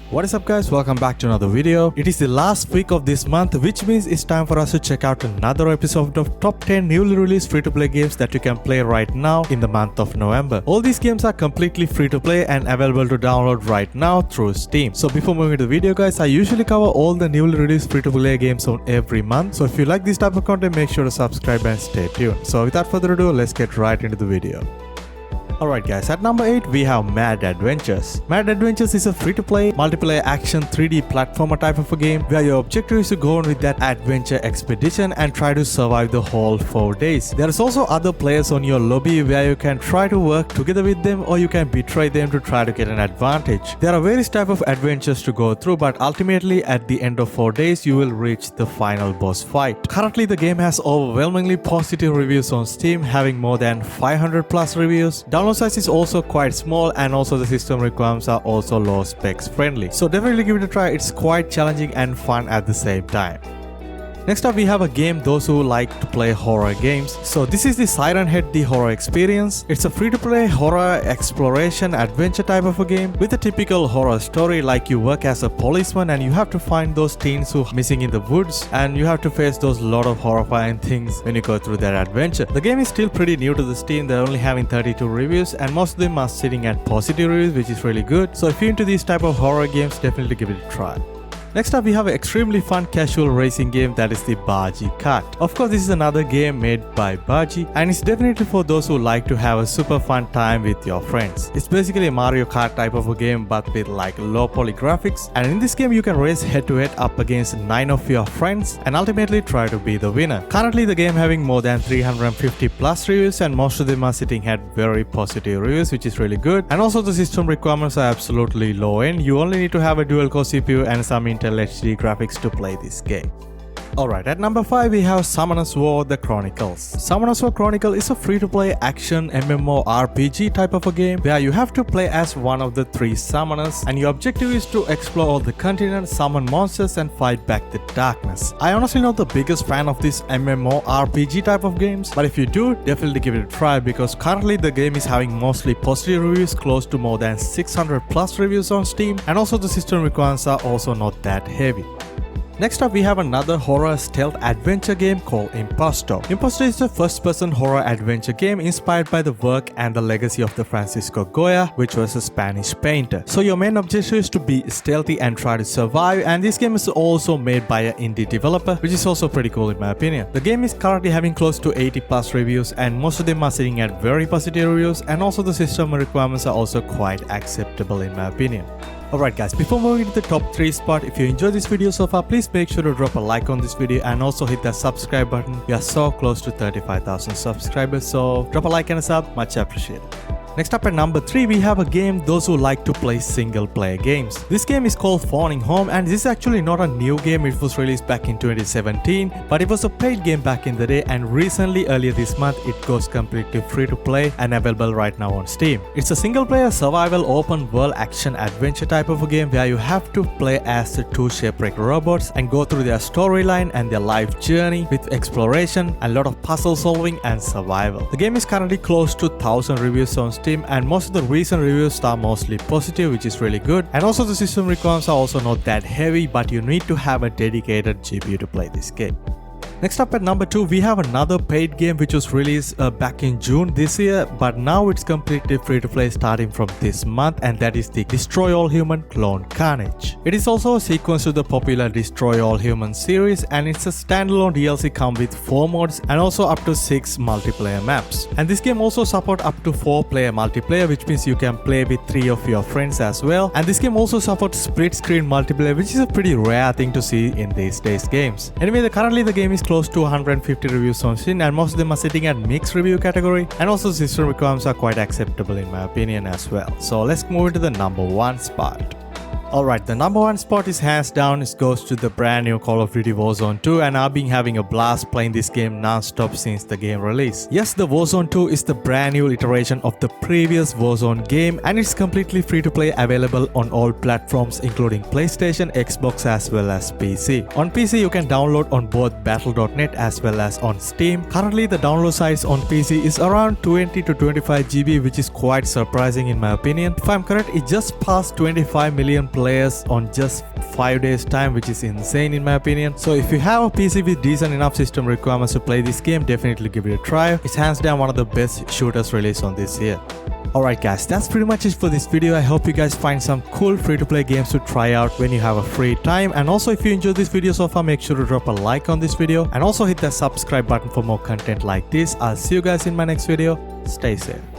What is up guys, welcome back to another video. It is the last week of this month, which means it's time for us to check out another episode of top 10 newly released free-to-play games that you can play right now in the month of November. All these games are completely free-to-play and available to download right now through Steam. So before moving to the video guys, I usually cover all the newly released free-to-play games on every month. So if you like this type of content, make sure to subscribe and stay tuned. So without further ado, let's get right into the video. Alright guys, at number 8 we have Mad Adventures. Mad Adventures is a free-to-play, multiplayer action 3D platformer type of a game where your objective is to go on with that adventure expedition and try to survive the whole 4 days. There is also other players on your lobby where you can try to work together with them or you can betray them to try to get an advantage. There are various types of adventures to go through, but ultimately at the end of 4 days you will reach the final boss fight. Currently the game has overwhelmingly positive reviews on Steam, having more than 500 plus reviews. Download size is also quite small and also the system requirements are also low specs friendly. So definitely give it a try, it's quite challenging and fun at the same time. Next up we have a game those who like to play horror games. So this is the Siren Head the Horror Experience. It's a free-to-play horror exploration adventure type of a game with a typical horror story, like you work as a policeman and you have to find those teens who are missing in the woods and you have to face those lot of horrifying things when you go through that adventure. The game is still pretty new to the Steam, they're only having 32 reviews and most of them are sitting at positive reviews, which is really good. So if you're into these type of horror games, definitely give it a try. Next up we have an extremely fun casual racing game that is the Baji Kart. Of course this is another game made by Baji and it's definitely for those who like to have a super fun time with your friends. It's basically a Mario Kart type of a game but with like low poly graphics, and in this game you can race head to head up against 9 of your friends and ultimately try to be the winner. Currently the game having more than 350 plus reviews and most of them are sitting at very positive reviews, which is really good. And also the system requirements are absolutely low end. You only need to have a dual core CPU and some Intel HD graphics to play this game. Alright, at number 5 we have Summoner's War The Chronicles. Summoner's War Chronicle is a free-to-play action MMORPG type of a game where you have to play as one of the 3 summoners and your objective is to explore all the continents, summon monsters and fight back the darkness. I honestly not the biggest fan of this MMORPG type of games, but if you do, definitely give it a try because currently the game is having mostly positive reviews, close to more than 600 plus reviews on Steam, and also the system requirements are also not that heavy. Next up we have another horror stealth adventure game called Impostor. Impostor is a first-person horror adventure game inspired by the work and the legacy of the Francisco Goya, which was a Spanish painter. So your main objective is to be stealthy and try to survive, and this game is also made by an indie developer, which is also pretty cool in my opinion. The game is currently having close to 80 plus reviews and most of them are sitting at very positive reviews, and also the system requirements are also quite acceptable in my opinion. Alright guys, before moving to the top 3 spot, if you enjoyed this video so far, please make sure to drop a like on this video and also hit that subscribe button. We are so close to 35,000 subscribers, so drop a like and a sub, much appreciated. Next up at number 3 we have a game those who like to play single player games. This game is called Phoning Home and this is actually not a new game, it was released back in 2017, but it was a paid game back in the day, and recently earlier this month it goes completely free to play and available right now on Steam. It's a single player survival open world action adventure type of a game where you have to play as the 2 shipwrecked robots and go through their storyline and their life journey with exploration, a lot of puzzle solving and survival. The game is currently close to 1000 reviews on Steam and most of the recent reviews are mostly positive, which is really good, and also the system requirements are also not that heavy, but you need to have a dedicated GPU to play this game. Next up at number 2 we have another paid game which was released back in June this year, but now it's completely free to play starting from this month, and that is the Destroy All Human Clone Carnage. It is also a sequence to the popular Destroy All Human series and it's a standalone DLC come with 4 mods and also up to 6 multiplayer maps. And this game also supports up to 4 player multiplayer, which means you can play with 3 of your friends as well, and this game also supports split screen multiplayer, which is a pretty rare thing to see in these days games. Anyway, currently the game is close to 150 reviews on Steam and most of them are sitting at mixed review category, and also system requirements are quite acceptable in my opinion as well. So let's move into the number 1 spot. Alright, the number 1 spot is hands down, it goes to the brand new Call of Duty Warzone 2, and I've been having a blast playing this game non-stop since the game release. Yes, the Warzone 2 is the brand new iteration of the previous Warzone game and it's completely free to play, available on all platforms including PlayStation, Xbox as well as PC. On PC you can download on both battle.net as well as on Steam. Currently the download size on PC is around 20 to 25 GB, which is quite surprising in my opinion. If I'm correct, it just passed 25 million players players on just 5 days time, which is insane in my opinion. So if you have a PC with decent enough system requirements to play this game, definitely give it a try. It's hands down one of the best shooters released on this year. Alright guys, that's pretty much it for this video. I hope you guys find some cool free-to-play games to try out when you have a free time. And also if you enjoyed this video so far, make sure to drop a like on this video and also hit that subscribe button for more content like this. I'll see you guys in my next video. Stay safe.